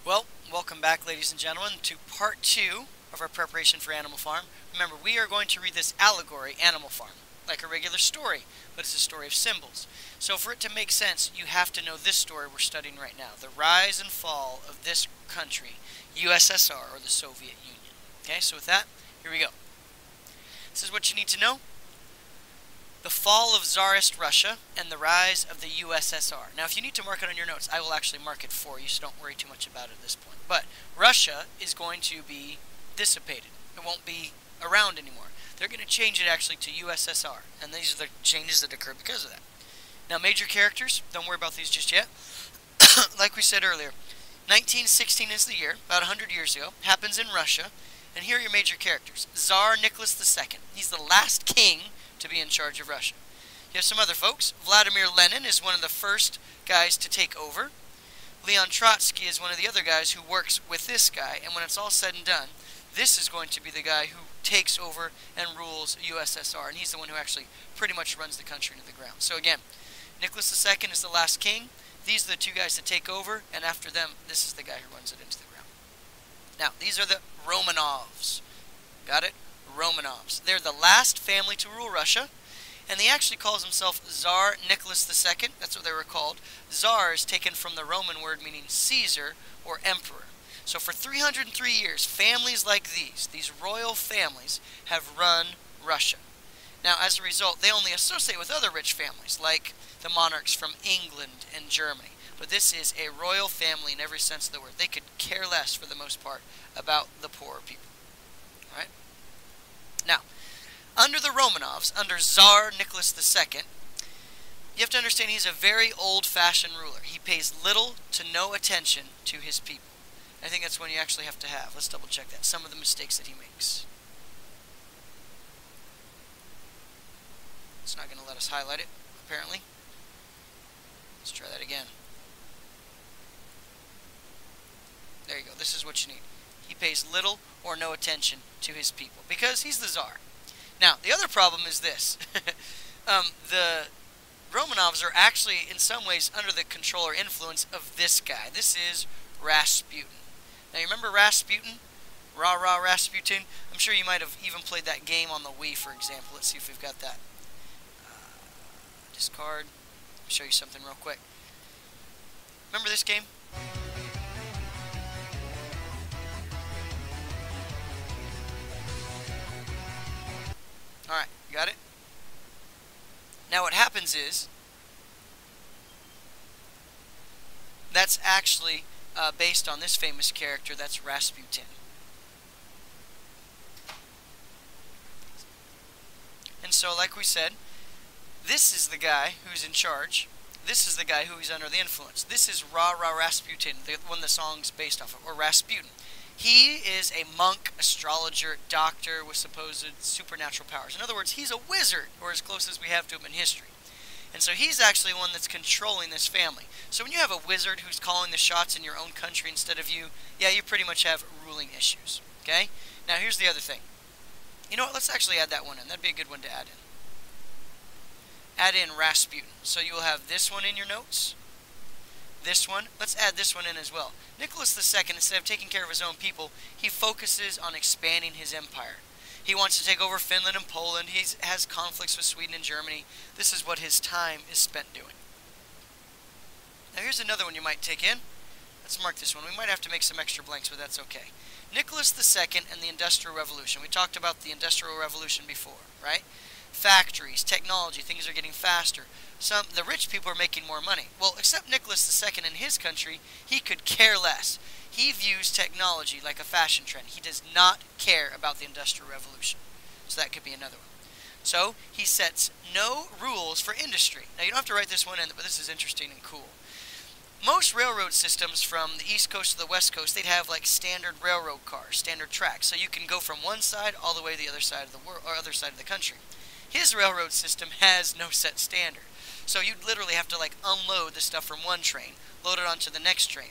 Well, welcome back, ladies and gentlemen, to part two of our preparation for Animal Farm. Remember, we are going to read this allegory, Animal Farm, like a regular story, but it's a story of symbols. So for it to make sense, you have to know this story we're studying right now, the rise and fall of this country, USSR, or the Soviet Union. Okay, so with that, here we go. This is what you need to know. The fall of Tsarist Russia and the rise of the USSR. Now, if you need to mark it on your notes, I will actually mark it for you, so don't worry too much about it at this point. But Russia is going to be dissipated. It won't be around anymore. They're going to change it actually to USSR, and these are the changes that occur because of that. Now, major characters, don't worry about these just yet. Like we said earlier, 1916 is the year, about 100 years ago, happens in Russia, and here are your major characters. Tsar Nicholas II. He's the last king to be in charge of Russia. You have some other folks. Vladimir Lenin is one of the first guys to take over. Leon Trotsky is one of the other guys who works with this guy, and when it's all said and done, this is going to be the guy who takes over and rules USSR, and he's the one who actually pretty much runs the country into the ground. So again, Nicholas II is the last king. These are the two guys that take over, and after them, this is the guy who runs it into the ground. Now, these are the Romanovs. Got it? Romanovs. They're the last family to rule Russia, and he actually calls himself Tsar Nicholas II. That's what they were called. Tsar is taken from the Roman word meaning Caesar or emperor. So for 303 years, families like these royal families, have run Russia. Now, as a result, they only associate with other rich families, like the monarchs from England and Germany. But this is a royal family in every sense of the word. They could care less, for the most part, about the poorer people. All right? Now, under the Romanovs, under Tsar Nicholas II, you have to understand he's a very old-fashioned ruler. He pays little to no attention to his people. I think that's one you actually have to have. Let's double-check that. Some of the mistakes that he makes. It's not going to let us highlight it, apparently. Let's try that again. There you go. This is what you need. He pays little or no attention to his people because he's the Tsar. Now, the other problem is this. The Romanovs are actually, in some ways, under the control or influence of this guy. This is Rasputin. Now, you remember Rasputin? Rah, rah, Rasputin? I'm sure you might have even played that game on the Wii, for example. Let's see if we've got that. Discard. Let me show you something real quick. Remember this game? Alright, you got it? Now what happens is, that's actually based on this famous character, that's Rasputin. And so, like we said, this is the guy who's in charge. This is the guy who is under the influence. This is Rah Rah Rasputin, the one the song's based off of, or Rasputin. He is a monk, astrologer, doctor with supposed supernatural powers. In other words, he's a wizard, or as close as we have to him in history. And so he's actually one that's controlling this family. So when you have a wizard who's calling the shots in your own country instead of you, yeah, you pretty much have ruling issues. Okay? Now here's the other thing. You know what? Let's actually add that one in. That'd be a good one to add in. Add in Rasputin. So you will have this one in your notes. This one. Let's add this one in as well. Nicholas II, instead of taking care of his own people, he focuses on expanding his empire. He wants to take over Finland and Poland. He has conflicts with Sweden and Germany. This is what his time is spent doing. Now here's another one you might take in. Let's mark this one. We might have to make some extra blanks, but that's okay. Nicholas II and the Industrial Revolution. We talked about the Industrial Revolution before, right? Factories, technology, things are getting faster. The rich people are making more money. Well, except Nicholas II in his country, he could care less. He views technology like a fashion trend. He does not care about the Industrial Revolution. So that could be another one. So he sets no rules for industry. Now you don't have to write this one in, but this is interesting and cool. Most railroad systems from the East Coast to the West Coast, they'd have like standard railroad cars, standard tracks. So you can go from one side all the way to the other side of the world, or other side of the country. His railroad system has no set standard. So you'd literally have to like unload the stuff from one train, load it onto the next train,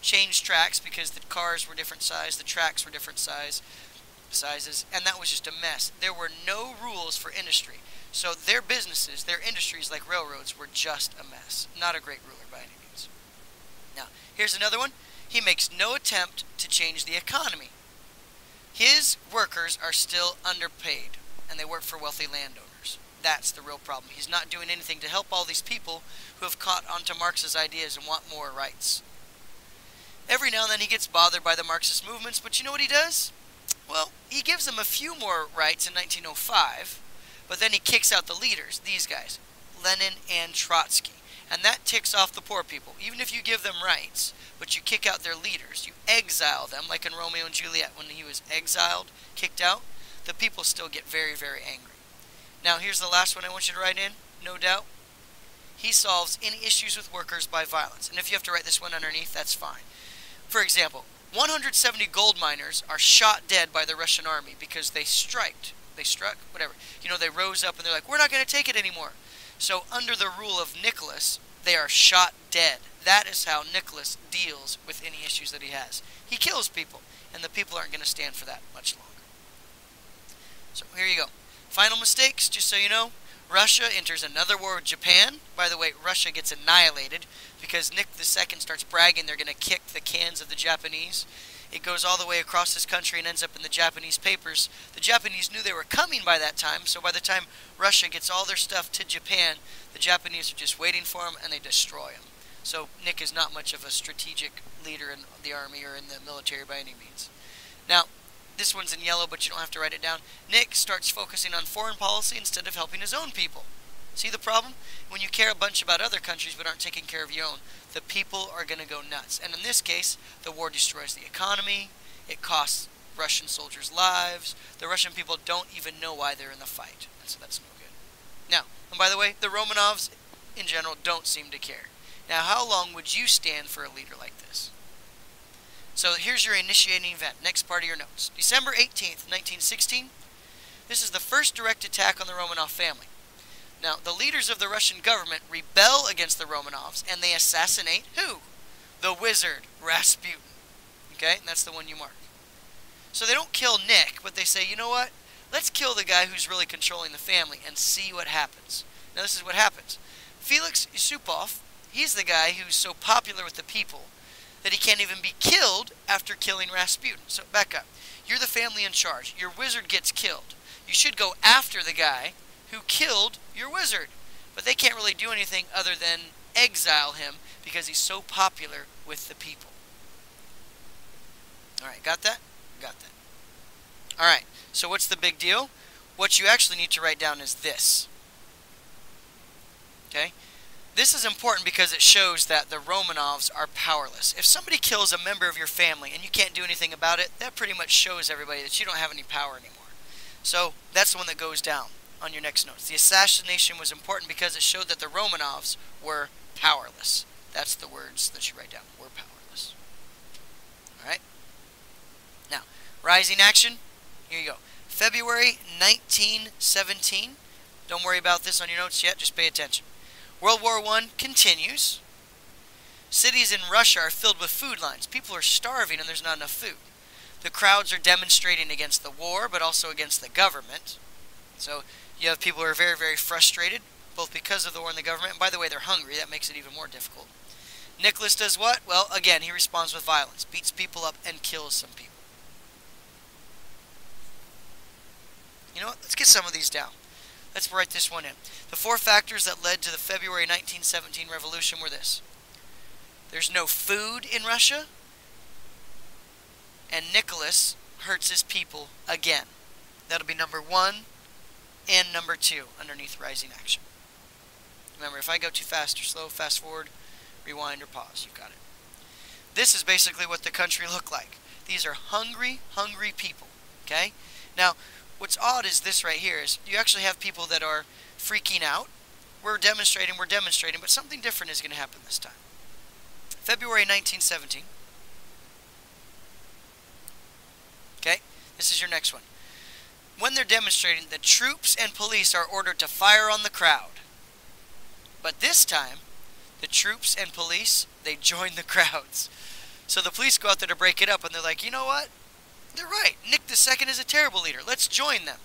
change tracks because the cars were different size, the tracks were different sizes, and that was just a mess. There were no rules for industry. So their businesses, their industries like railroads were just a mess. Not a great ruler by any means. Now, here's another one. He makes no attempt to change the economy. His workers are still underpaid, and they work for wealthy landowners. That's the real problem. He's not doing anything to help all these people who have caught onto Marx's ideas and want more rights. Every now and then he gets bothered by the Marxist movements, but you know what he does? Well, he gives them a few more rights in 1905, but then he kicks out the leaders, these guys, Lenin and Trotsky. And that ticks off the poor people. Even if you give them rights, but you kick out their leaders, you exile them, like in Romeo and Juliet when he was exiled, kicked out, the people still get very, very angry. Now here's the last one I want you to write in, no doubt. He solves any issues with workers by violence. And if you have to write this one underneath, that's fine. For example, 170 gold miners are shot dead by the Russian army because they struck, whatever. They rose up and they're like, we're not going to take it anymore. So under the rule of Nicholas, they are shot dead. That is how Nicholas deals with any issues that he has. He kills people, and the people aren't going to stand for that much longer. So here you go. Final mistakes, just so you know. Russia enters another war with Japan. By the way, Russia gets annihilated because Nick II starts bragging they're going to kick the cans of the Japanese. It goes all the way across this country and ends up in the Japanese papers. The Japanese knew they were coming by that time, so by the time Russia gets all their stuff to Japan, the Japanese are just waiting for them and they destroy them. So Nick is not much of a strategic leader in the army or in the military by any means. Now, this one's in yellow, but you don't have to write it down. Nick starts focusing on foreign policy instead of helping his own people. See the problem? When you care a bunch about other countries but aren't taking care of your own, the people are going to go nuts. And in this case, the war destroys the economy. It costs Russian soldiers' lives. The Russian people don't even know why they're in the fight. And so that's no good. Now, and by the way, the Romanovs in general don't seem to care. Now, how long would you stand for a leader like this? So here's your initiating event. Next part of your notes. December 18th, 1916. This is the first direct attack on the Romanov family. Now, the leaders of the Russian government rebel against the Romanovs, and they assassinate who? The wizard, Rasputin. Okay, and that's the one you mark. So they don't kill Nick, but they say, you know what? Let's kill the guy who's really controlling the family and see what happens. Now, this is what happens. Felix Yusupov, he's the guy who's so popular with the people that he can't even be killed after killing Rasputin. So back up. You're the family in charge. Your wizard gets killed. You should go after the guy who killed your wizard. But they can't really do anything other than exile him because he's so popular with the people. Alright, got that? Got that. Alright, so what's the big deal? What you actually need to write down is this. Okay? This is important because it shows that the Romanovs are powerless. If somebody kills a member of your family and you can't do anything about it, that pretty much shows everybody that you don't have any power anymore. So that's the one that goes down on your next notes. The assassination was important because it showed that the Romanovs were powerless. That's the words that you write down. Were powerless. Alright? Now, rising action. Here you go. February 1917. Don't worry about this on your notes yet. Just pay attention. World War I continues. Cities in Russia are filled with food lines. People are starving and there's not enough food. The crowds are demonstrating against the war, but also against the government. So you have people who are very, very frustrated, both because of the war and the government. And by the way, they're hungry. That makes it even more difficult. Nicholas does what? Well, again, he responds with violence. Beats people up and kills some people. You know what? Let's get some of these down. Let's write this one in. The 4 factors that led to the February 1917 revolution were this. There's no food in Russia, and Nicholas hurts his people again. That'll be number 1 and number 2 underneath rising action. Remember, if I go too fast or slow, fast forward, rewind, or pause. You've got it. This is basically what the country looked like. These are hungry, hungry people. Okay? Now, what's odd is this right here is you actually have people that are freaking out. We're demonstrating, but something different is going to happen this time. February 1917. Okay, this is your next one. When they're demonstrating, the troops and police are ordered to fire on the crowd. But this time, the troops and police, they join the crowds. So the police go out there to break it up, and they're like, you know what? They're right. Nick II is a terrible leader. Let's join them.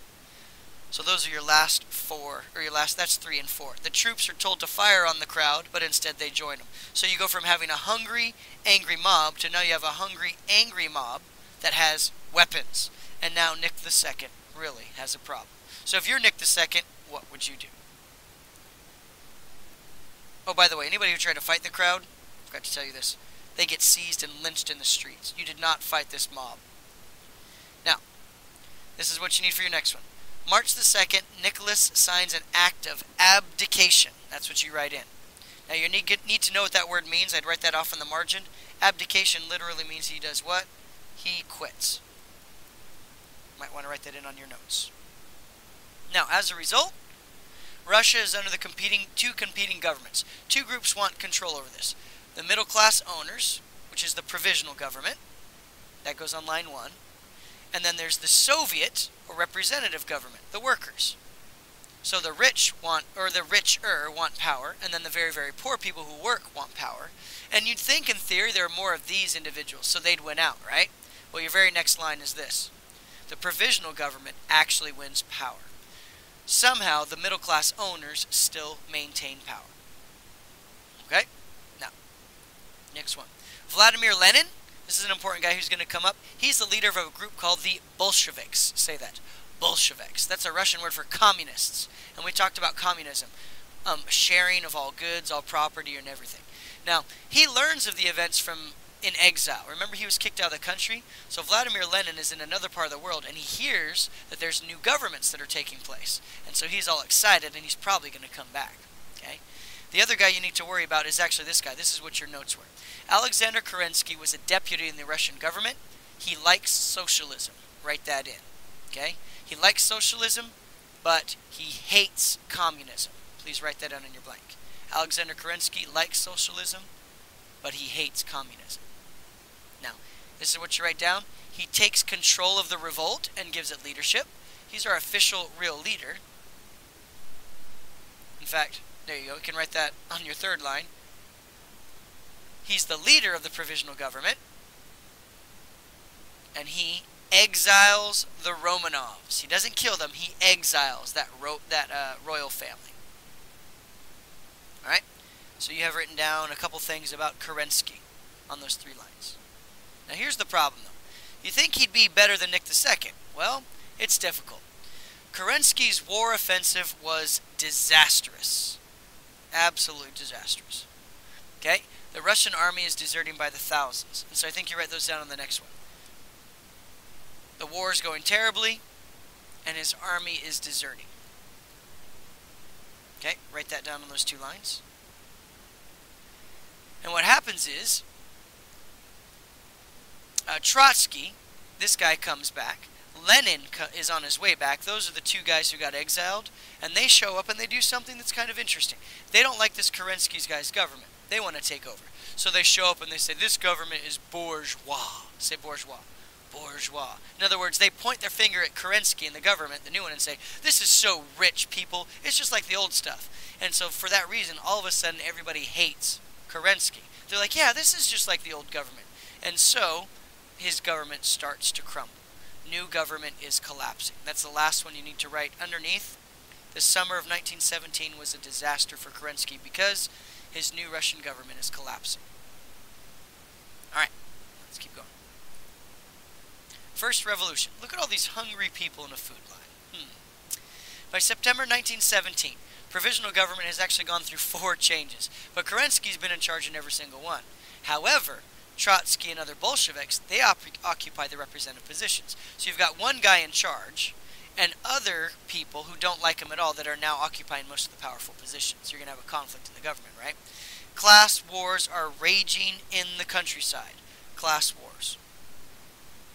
So those are your last four, or that's 3 and 4. The troops are told to fire on the crowd, but instead they join them. So you go from having a hungry, angry mob to now you have a hungry, angry mob that has weapons. And now Nick II really has a problem. So if you're Nick II, what would you do? Oh, by the way, anybody who tried to fight the crowd, I forgot to tell you this, they get seized and lynched in the streets. You did not fight this mob. Now, this is what you need for your next one. March the 2nd, Nicholas signs an act of abdication. That's what you write in. Now, you need to know what that word means. I'd write that off in the margin. Abdication literally means he does what? He quits. Might want to write that in on your notes. Now, as a result, Russia is under the two competing governments. Two groups want control over this. The middle class owners, which is the provisional government. That goes on line 1. And then there's the Soviet, or representative government, the workers. So the rich the richer want power, and then the very, very poor people who work want power. And you'd think, in theory, there are more of these individuals, so they'd win out, right? Well, your very next line is this. The provisional government actually wins power. Somehow, the middle-class owners still maintain power. Okay? Now, next one. Vladimir Lenin. This is an important guy who's going to come up. He's the leader of a group called the Bolsheviks. Say that. Bolsheviks. That's a Russian word for communists. And we talked about communism. Sharing of all goods, all property, and everything. Now, he learns of the events in exile. Remember, he was kicked out of the country? So Vladimir Lenin is in another part of the world, and he hears that there's new governments that are taking place. And so he's all excited, and he's probably going to come back. Okay? The other guy you need to worry about is actually this guy. This is what your notes were. Alexander Kerensky was a deputy in the Russian government. He likes socialism. Write that in. Okay? He likes socialism, but he hates communism. Please write that down in your blank. Alexander Kerensky likes socialism, but he hates communism. Now, this is what you write down. He takes control of the revolt and gives it leadership. He's our official real leader. In fact, there you go. You can write that on your third line. He's the leader of the provisional government, and he exiles the Romanovs. He doesn't kill them. He exiles that royal family. All right? So you have written down a couple things about Kerensky on those 3 lines. Now here's the problem, though. You think he'd be better than Nick II. Well, it's difficult. Kerensky's war offensive was disastrous. Absolutely disastrous. Okay? The Russian army is deserting by the thousands. And so I think you write those down on the next one. The war is going terribly, and his army is deserting. Okay? Write that down on those 2 lines. And what happens is, Trotsky, this guy comes back. Lenin is on his way back. Those are the 2 guys who got exiled. And they show up and they do something that's kind of interesting. They don't like this Kerensky's guy's government. They want to take over. So they show up and they say, this government is bourgeois. Say bourgeois. Bourgeois. In other words, they point their finger at Kerensky and the government, the new one, and say, this is so rich, people. It's just like the old stuff. And so for that reason, all of a sudden, everybody hates Kerensky. They're like, yeah, this is just like the old government. And so his government starts to crumble. New government is collapsing. That's the last one you need to write underneath. The summer of 1917 was a disaster for Kerensky because his new Russian government is collapsing. Alright, let's keep going. First revolution. Look at all these hungry people in a food line. By September 1917, provisional government has actually gone through 4 changes, but Kerensky's been in charge in every single one. However, Trotsky and other Bolsheviks, they occupy the representative positions. So you've got one guy in charge, and other people who don't like him at all that are now occupying most of the powerful positions. You're going to have a conflict in the government, right? Class wars are raging in the countryside. Class wars.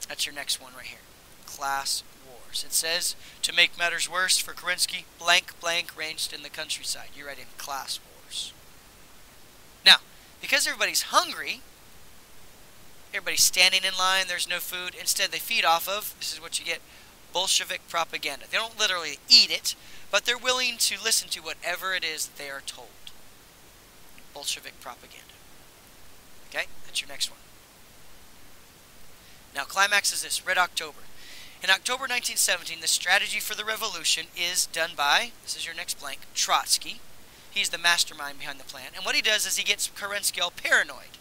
That's your next one right here. Class wars. It says, to make matters worse for Kerensky, blank, blank, ranged in the countryside. You write in class wars. Now, because everybody's hungry, everybody's standing in line, there's no food. Instead, they feed off of, this is what you get, Bolshevik propaganda. They don't literally eat it, but they're willing to listen to whatever it is that they are told. Bolshevik propaganda. Okay, that's your next one. Now, climax is this, Red October. In October 1917, the strategy for the revolution is done by, this is your next blank, Trotsky. He's the mastermind behind the plan. And what he does is he gets Kerensky all paranoid.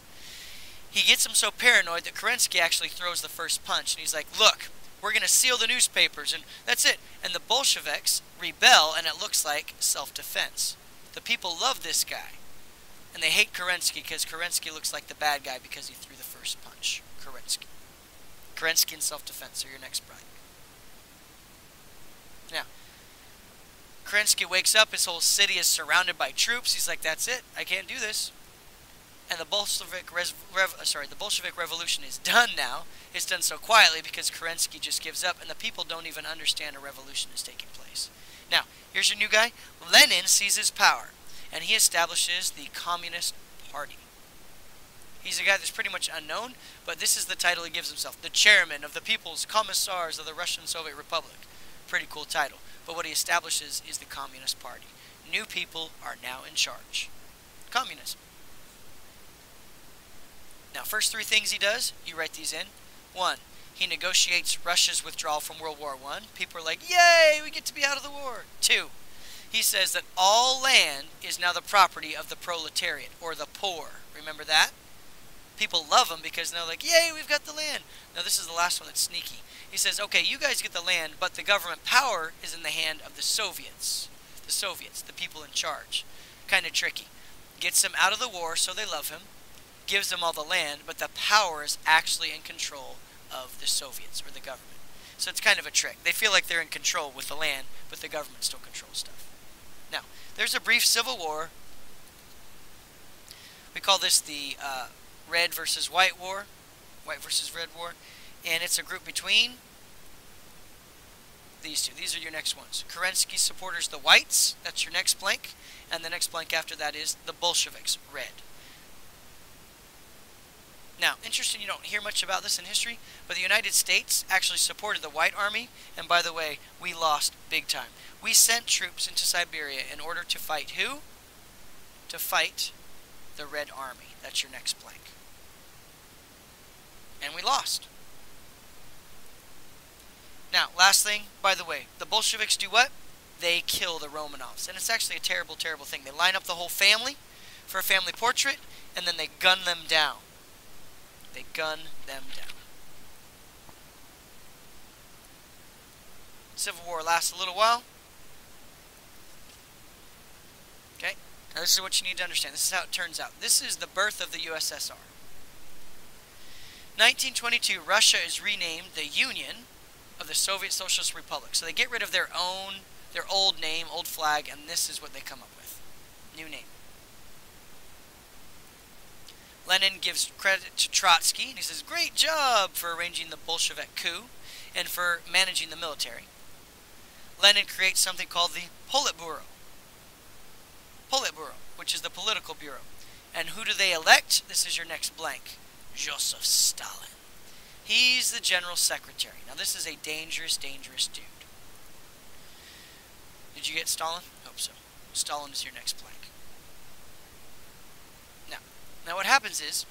He gets him so paranoid that Kerensky actually throws the first punch. And he's like, look, we're going to seal the newspapers, and that's it. And the Bolsheviks rebel, and it looks like self-defense. The people love this guy. And they hate Kerensky because Kerensky looks like the bad guy because he threw the first punch. Kerensky. Kerensky in self-defense are your next blank. Now, Kerensky wakes up, his whole city is surrounded by troops. He's like, that's it, I can't do this. And the Bolshevik revolution is done now. It's done so quietly because Kerensky just gives up, and the people don't even understand a revolution is taking place. Now, here's your new guy. Lenin seizes power, and he establishes the Communist Party. He's a guy that's pretty much unknown, but this is the title he gives himself. The chairman of the People's Commissars of the Russian Soviet Republic. Pretty cool title. But what he establishes is the Communist Party. New people are now in charge. Communism. Now, first three things he does, you write these in. 1, he negotiates Russia's withdrawal from World War I. People are like, yay, we get to be out of the war. 2, he says that all land is now the property of the proletariat, or the poor. Remember that? People love him because they're like, yay, we've got the land. Now, this is the last one that's sneaky. He says, okay, you guys get the land, but the government power is in the hand of the Soviets. The Soviets, the people in charge. Kind of tricky. Gets them out of the war, so they love him. Gives them all the land, but the power is actually in control of the Soviets, or the government. So it's kind of a trick. They feel like they're in control with the land, but the government still controls stuff. Now, there's a brief civil war. We call this the Red versus White War. White versus Red War. And it's a group between these two. These are your next ones. Kerensky supporters, the Whites. That's your next blank. And the next blank after that is the Bolsheviks, red. Now, interesting, you don't hear much about this in history, but the United States actually supported the White Army, and by the way, we lost big time. We sent troops into Siberia in order to fight who? To fight the Red Army. That's your next blank. And we lost. Now, last thing, by the way, the Bolsheviks do what? They kill the Romanovs, and it's actually a terrible, terrible thing. They line up the whole family for a family portrait, and then they gun them down. They gun them down. Civil War lasts a little while. Okay? Now this is what you need to understand. This is how it turns out. This is the birth of the USSR. 1922, Russia is renamed the Union of the Soviet Socialist Republic. So they get rid of their old name, old flag, and this is what they come up with. New name. Lenin gives credit to Trotsky, and he says, great job for arranging the Bolshevik coup and for managing the military. Lenin creates something called the Politburo. Politburo, which is the political bureau. And who do they elect? This is your next blank. Joseph Stalin. He's the general secretary. Now this is a dangerous, dangerous dude. Did you get Stalin? Hope so. Stalin is your next blank. Now what happens is,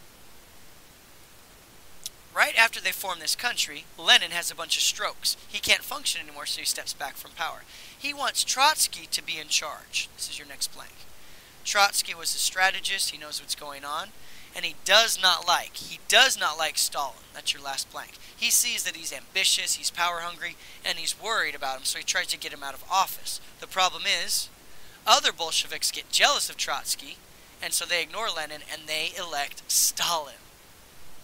right after they form this country, Lenin has a bunch of strokes. He can't function anymore, so he steps back from power. He wants Trotsky to be in charge. This is your next blank. Trotsky was a strategist. He knows what's going on. And he does not like Stalin. That's your last blank. He sees that he's ambitious, he's power hungry, and he's worried about him, so he tries to get him out of office. The problem is, other Bolsheviks get jealous of Trotsky, and so they ignore Lenin, and they elect Stalin.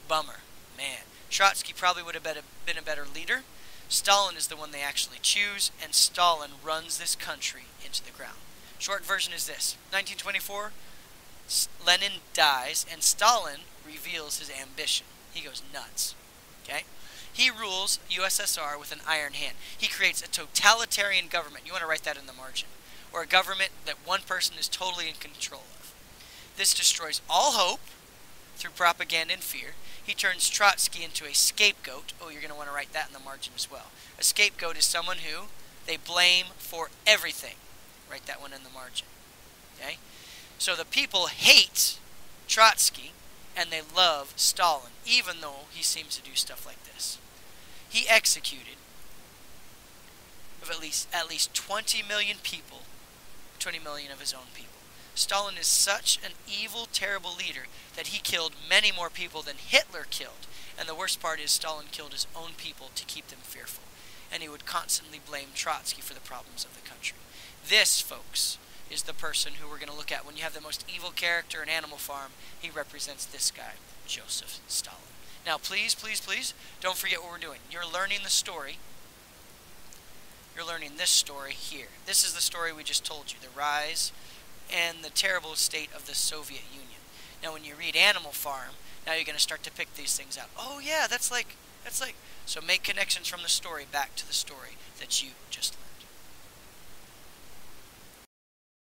Bummer. Man. Trotsky probably would have been a better leader. Stalin is the one they actually choose, and Stalin runs this country into the ground. Short version is this. 1924, Lenin dies, and Stalin reveals his ambition. He goes nuts. Okay? He rules USSR with an iron hand. He creates a totalitarian government. You want to write that in the margin. Or a government that one person is totally in control of. This destroys all hope through propaganda and fear. He turns Trotsky into a scapegoat. Oh, you're going to want to write that in the margin as well. A scapegoat is someone who they blame for everything. Write that one in the margin. Okay? So the people hate Trotsky and they love Stalin, even though he seems to do stuff like this. He executed of at least 20 million people, 20 million of his own people. Stalin is such an evil, terrible leader that he killed many more people than Hitler killed. And the worst part is Stalin killed his own people to keep them fearful. And he would constantly blame Trotsky for the problems of the country. This, folks, is the person who we're going to look at. When you have the most evil character in Animal Farm, he represents this guy, Joseph Stalin. Now, please, please, please, don't forget what we're doing. You're learning the story. You're learning this story here. This is the story we just told you, the rise and the terrible state of the Soviet Union. Now, when you read Animal Farm, now you're going to start to pick these things out. Oh, yeah, that's like. So make connections from the story back to the story that you just learned.